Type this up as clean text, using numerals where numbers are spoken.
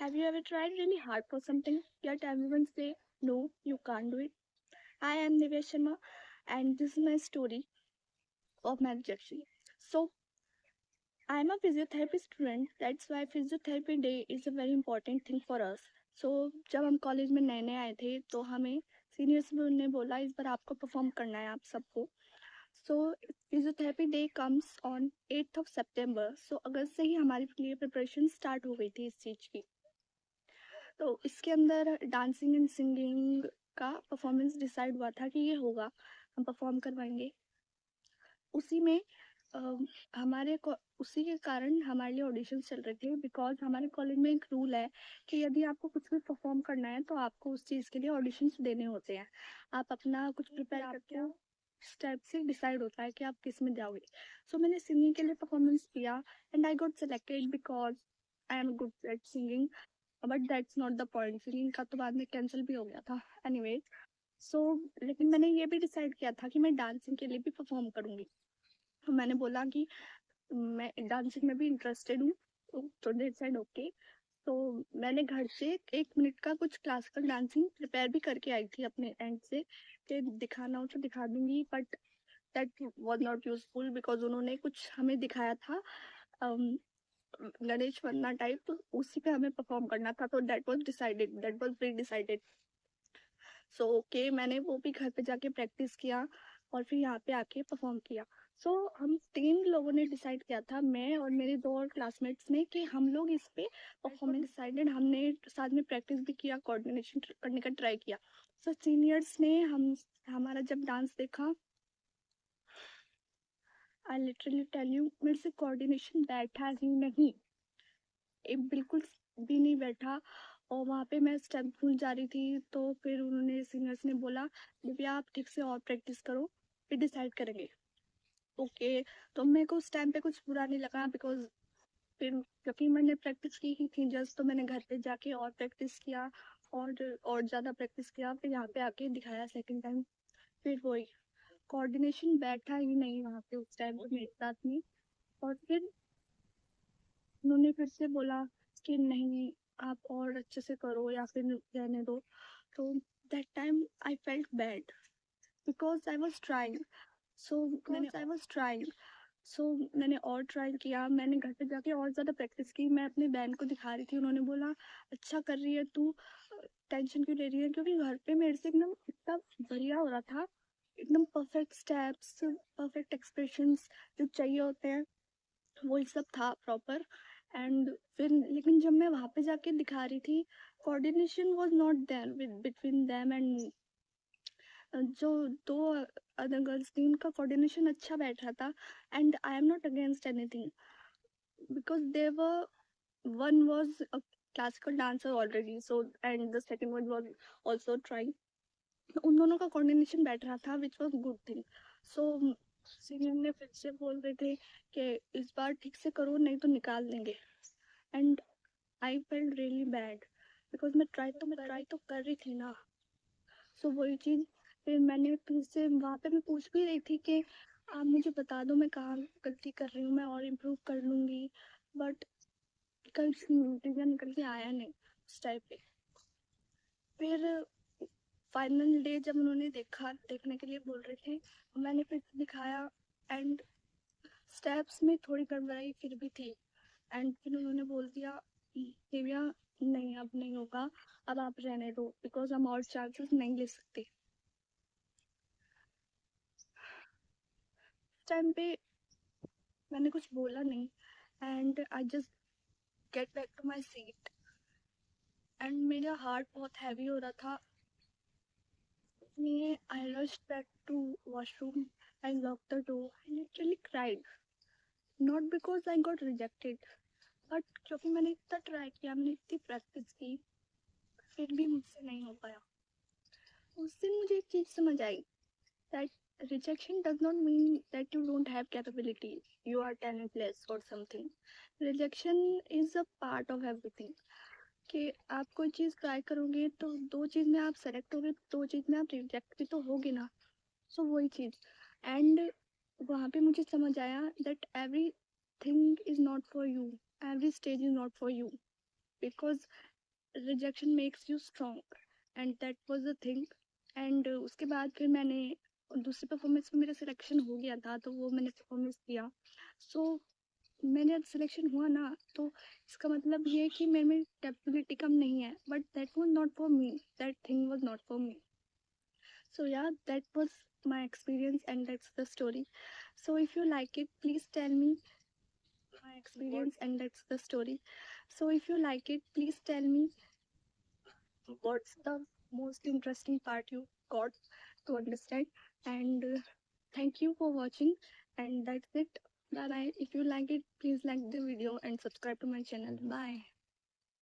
Have you ever tried really hard for something, yet everyone say, no, you can't do it? Hi, I'm Nivesh Sharma, and this is my story of my rejection. So, I'm a physiotherapy student. That's why physiotherapy day is a very important thing for us. So, जब हम college में नए नए आए थे तो हमें seniors ने बोला इस बार आपको परफॉर्म करना है आप सबको. So physiotherapy day comes on 8th of September. So अगस्त से ही हमारे लिए प्रिपरेशन स्टार्ट हो गई थी इस चीज़ की. तो इसके अंदर डांसिंग एंड सिंगिंग का परफॉर्मेंस डिसाइड हुआ था कि ये होगा, हम परफॉर्म करवाएंगे. उसी में उसी के कारण हमारे लिए ऑडिशन चल रहे थे, बिकॉज हमारे कॉलेज में एक रूल है कि यदि आपको कुछ भी परफॉर्म करना है तो आपको उस चीज़ के लिए ऑडिशन देने होते हैं. आप अपना कुछ प्रिपेयर करके इस टाइप से डिसाइड होता है कि आप किस में जाओगे. सो मैंने सिंगिंग के लिए परफॉर्मेंस किया and I got selected because I am good at singing. But that's not the point, singing का तो बाद में कैंसिल भी हो गया था. एनीवेज, सो लेकिन मैंने ये भी डिसाइड किया था कि मैं डांसिंग के लिए भी परफॉर्म करूंगी. तो मैंने बोला कि मैं डांसिंग में भी इंटरेस्टेड हूँ. तो दे सेड ओके. तो मैंने घर से 1 मिनट का कुछ क्लासिकल डांसिंग प्रिपेयर भी करके आई थी अपने एंड से कि दिखाना हो तो दिखा दूंगी. But that was not useful because उन्होंने कुछ हमें दिखाया था गणेश वंदना टाइप, तो उसी पे हमें परफॉर्म करना था. तो that was pre decided. So okay, मैंने वो भी घर पे जाके प्रैक्टिस किया और फिर यहाँ पे आके परफॉर्म किया. सो हम 3 लोगों ने डिसाइड किया था, मैं और मेरे 2 और क्लासमेट्स ने, कि हम लोग इस पे परफॉर्मेंस डिसाइडेड. हमने साथ में प्रैक्टिस भी किया, कोऑर्डिनेशन करने का ट्राई किया. सो सीनियर्स ने हमारा जब डांस देखा, आई लिटरली टेल यू, मेरे से कोऑर्डिनेशन बैठा ही नहीं, बिल्कुल भी नहीं बैठा. और वहाँ पे मैं स्टेप भूल जा रही थी. तो फिर उन्होंने सीनियर्स ने बोला दिव्या आप ठीक से और प्रैक्टिस करो, फिर डिसाइड करेंगे. ओके. तो मेरे को उस टाइम पे कुछ बुरा नहीं लगा बिकॉज फिर क्योंकि मैंने प्रैक्टिस की ही थी जस्ट, तो मैंने घर पे जाके और प्रैक्टिस किया और ज़्यादा प्रैक्टिस किया. फिर यहाँ पे आके दिखाया सेकेंड टाइम. फिर वही कोऑर्डिनेशन बैठा ही नहीं वहाँ पे उस टाइम पे मेरे साथ में. और फिर उन्होंने फिर से बोला कि नहीं, आप और अच्छे से करो या फिर रहने दो. तो that time I felt bad because मैंने और ट्राई किया. मैंने घर पे जाके और ज़्यादा प्रैक्टिस की. मैं अपने बहन को दिखा रही थी. उन्होंने बोला अच्छा कर रही है तू, टेंशन क्यों ले रही है, क्योंकि घर पे मेरे से एकदम इतना बढ़िया हो रहा था, एकदम परफेक्ट स्टेप्स, परफेक्ट एक्सप्रेशंस जो चाहिए होते हैं वही सब था प्रॉपर. एंड फिर लेकिन जब मैं वहाँ पे जाके दिखा रही थी, coordination was not there with between them and जो 2 अदर गर्ल्स थी उनका कोऑर्डिनेशन अच्छा बैठ रहा था. And I am not against anything because they were, one was a classical dancer already, so and the second one was also trying. उन दोनों का कोऑर्डिनेशन बैठ रहा था which was good thing. So senior ने फिर से बोल रहे थे कि इस बार ठीक से करो नहीं तो निकाल देंगे. And I felt really bad because मैं ट्राई तो कर रही थी ना. सो वही चीज़. फिर मैंने फिर से वहाँ पे मैं पूछ भी रही थी कि आप मुझे बता दो मैं कहाँ गलती कर रही हूँ, मैं और इम्प्रूव कर लूँगी. बट कल नतीजा निकल के आया नहीं उस टाइप पे. फिर फाइनल डे जब उन्होंने देखने के लिए बोल रहे थे, मैंने फिर दिखाया एंड स्टेप्स में थोड़ी गड़बड़ाई फिर भी थी. एंड फिर उन्होंने बोल दिया दिव्या नहीं अब नहीं होगा, अब आप रहने दो बिकॉज हम और चांसेस नहीं ले सकते. टाइम पे मैंने कुछ बोला नहीं and I just get back to my seat. And मेरा हार्ट बहुत हैवी हो रहा था. इसलिए I rushed back to washroom and lock the door and literally cried. Not because I got rejected but क्योंकि मैंने इतना ट्राई किया, मैंने इतनी प्रैक्टिस की, फिर भी मुझसे नहीं हो पाया. उस दिन मुझे एक चीज़ समझ आई that rejection does not mean that you don't have capability, you are talentless or something. Rejection is a part of everything. कि आप कोई चीज़ ट्राई करोगे तो 2 चीज़ में आप सेलेक्ट होगे, 2 चीज़ में आप रिजेक्ट भी तो होगे ना. सो वही चीज़. एंड वहाँ पे मुझे समझ आया that every thing is not for you, every stage is not for you because rejection makes you strong and that was the thing. And उसके बाद फिर मैंने दूसरी परफॉर्मेंस में मेरा सिलेक्शन हो गया था, तो वो मैंने परफॉर्मेंस दिया। सो मैंने सिलेक्शन हुआ ना, तो इसका मतलब ये है कि मेरे में कैपेबिलिटी कम नहीं है, but that was not for me, that thing was not for me. So yeah, that was my experience and that's the story. So if you like it, please tell me my experience and that's the story. So if you like it, please tell me what's the most interesting part you got to understand. And thank you for watching, and that's it. Bye bye. If you like it, please like the video and subscribe to my channel. Bye.